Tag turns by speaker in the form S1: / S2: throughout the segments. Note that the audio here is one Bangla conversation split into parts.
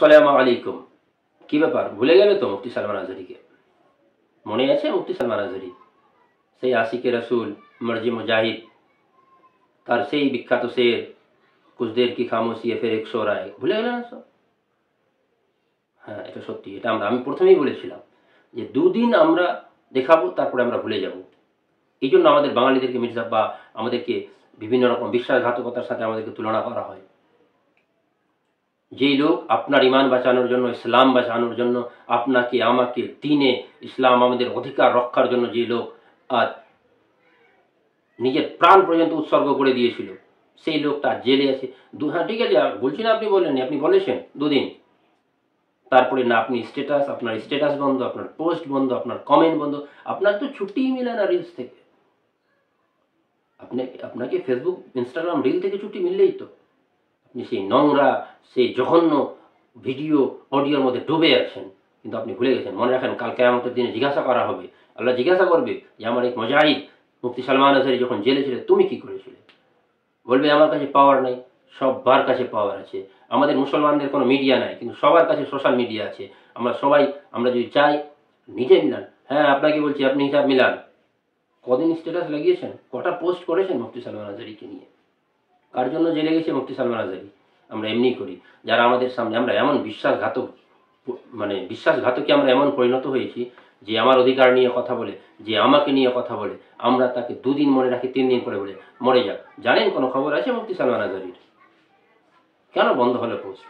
S1: আসসালামু আলাইকুম। কি ব্যাপার, ভুলে গেলে তো মুফতি সালমান আজহারিকে? মনে আছে মুফতি সালমান আজহারি? সেই আশিকে রসুল, মর্জি মুজাহিদ, তার সেই বিখ্যাত শের কুছ দের কি খামোশি ফের এক শোর আয়ে, ভুলে গেলেন না সব? হ্যাঁ, এটা সত্যি। এটা আমি প্রথমেই বলেছিলাম যে দুদিন আমরা দেখাবো, তারপরে আমরা ভুলে যাব। এই জন্য আমাদের বাঙালিদেরকে মির্জা বা আমাদেরকে বিভিন্ন রকম বিশ্বাসঘাতকতার সাথে আমাদেরকে তুলনা করা হয়। যেই লোক আপনার ইমান বাঁচানোর জন্য, ইসলাম বাঁচানোর জন্য, আপনাকে আমাকে দিনে ইসলাম আমাদের অধিকার রক্ষার জন্য যে লোক আজ নিজের প্রাণ পর্যন্ত উৎসর্গ করে দিয়েছিল, সেই লোকটা জেলে আছে। হ্যাঁ ঠিক আছে, বলছি না আপনি বলেননি, আপনি বলেছেন দুদিন, তারপরে না আপনি স্ট্যাটাস, আপনার স্ট্যাটাস বন্ধ, আপনার পোস্ট বন্ধ, আপনার কমেন্ট বন্ধ। আপনার তো ছুটিই মিলে না রিলস থেকে। আপনাকে ফেসবুক, ইনস্টাগ্রাম রিল থেকে ছুটি মিললেই তো আপনি সেই নোংরা, সেই জঘন্য ভিডিও, অডিওর মধ্যে ডুবে আছেন। কিন্তু আপনি ভুলে গেছেন। মনে রাখেন, কাল কিয়ামতের দিনে জিজ্ঞাসা করা হবে। আল্লাহ জিজ্ঞাসা করবে যে আমার এক মুজাহিদ মুফতি সালমান আজহারি যখন জেলে ছিল, তুমি কি করেছিলে? বলবে আমার কাছে পাওয়ার নাই। সবার কাছে পাওয়ার আছে। আমাদের মুসলমানদের কোনো মিডিয়া নাই, কিন্তু সবার কাছে সোশ্যাল মিডিয়া আছে। আমরা যদি চাই, নিজে মিলান। হ্যাঁ, আপনাকে বলছি, আপনি হিসাব মিলান। কদিন স্ট্যাটাস লাগিয়েছেন, কটা পোস্ট করেছেন মুফতি সালমান আজহারিকে নিয়ে? কার জন্য জেলে গেছে মুফতি সালমান আজহারি? আমরা এমনি করি। যারা আমাদের সামনে, আমরা এমন বিশ্বাসঘাতকে আমরা এমন পরিণত হয়েছি যে আমার অধিকার নিয়ে কথা বলে, যে আমাকে নিয়ে কথা বলে, আমরা তাকে দুদিন মনে রাখি, 3 দিন পরে বলে মরে যাক। জানেন কোনো খবর আছে মুফতি সালমান আজহারির? কেন বন্ধ হলো পোস্ট?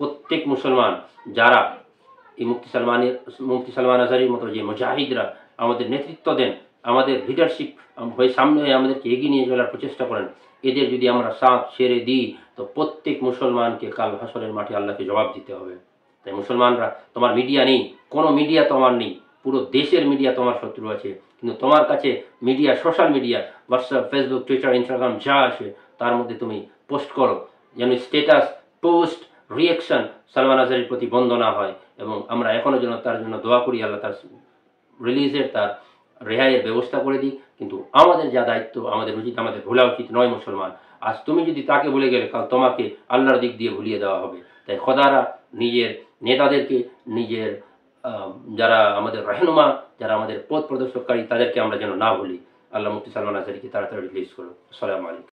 S1: প্রত্যেক মুসলমান যারা এই মুফতি সালমান আজহারির মতো যে মুজাহিদরা আমাদের নেতৃত্ব দেন, আমাদের লিডারশিপ হয়ে সামনে হয়ে আমাদেরকে এগিয়ে নিয়ে চলার প্রচেষ্টা করেন, এদের যদি আমরা সাথ ছেড়ে দিই, তো প্রত্যেক মুসলমানকে কাল হাসরের মাঠে আল্লাহকে জবাব দিতে হবে। তাই মুসলমানরা, তোমার মিডিয়া নেই, কোনো মিডিয়া তোমার নেই, পুরো দেশের মিডিয়া তোমার শত্রু আছে, কিন্তু তোমার কাছে media, social media, WhatsApp, Facebook, Twitter, Instagram যা আসে, তার মধ্যে তুমি পোস্ট করো, যেন স্ট্যাটাস, পোস্ট, রিয়াকশন সালমান আজহারির প্রতি বন্ধ না হয়। এবং আমরা এখনও যেন তার জন্য দোয়া করি, আল্লাহ তার রিলিজের, তার রেহাইয়ের ব্যবস্থা করে দিই। কিন্তু আমাদের যা দায়িত্ব, আমাদের উচিত, আমাদের ভোলা উচিত নয় মুসলমান। আজ তুমি যদি তাকে ভুলে গেলে, কাল তোমাকে আল্লাহর দিক দিয়ে ভুলিয়ে দেওয়া হবে। তাই খোদারা নিজের নেতাদেরকে, নিজের যারা আমাদের রাহনুমা, যারা আমাদের পথ প্রদর্শককারী, তাদেরকে আমরা যেন না ভুলি। আল্লাহ মুফতি সালমান আজহারিকে তাড়াতাড়ি রিলিজ করো। আসসালামু আলাইকুম।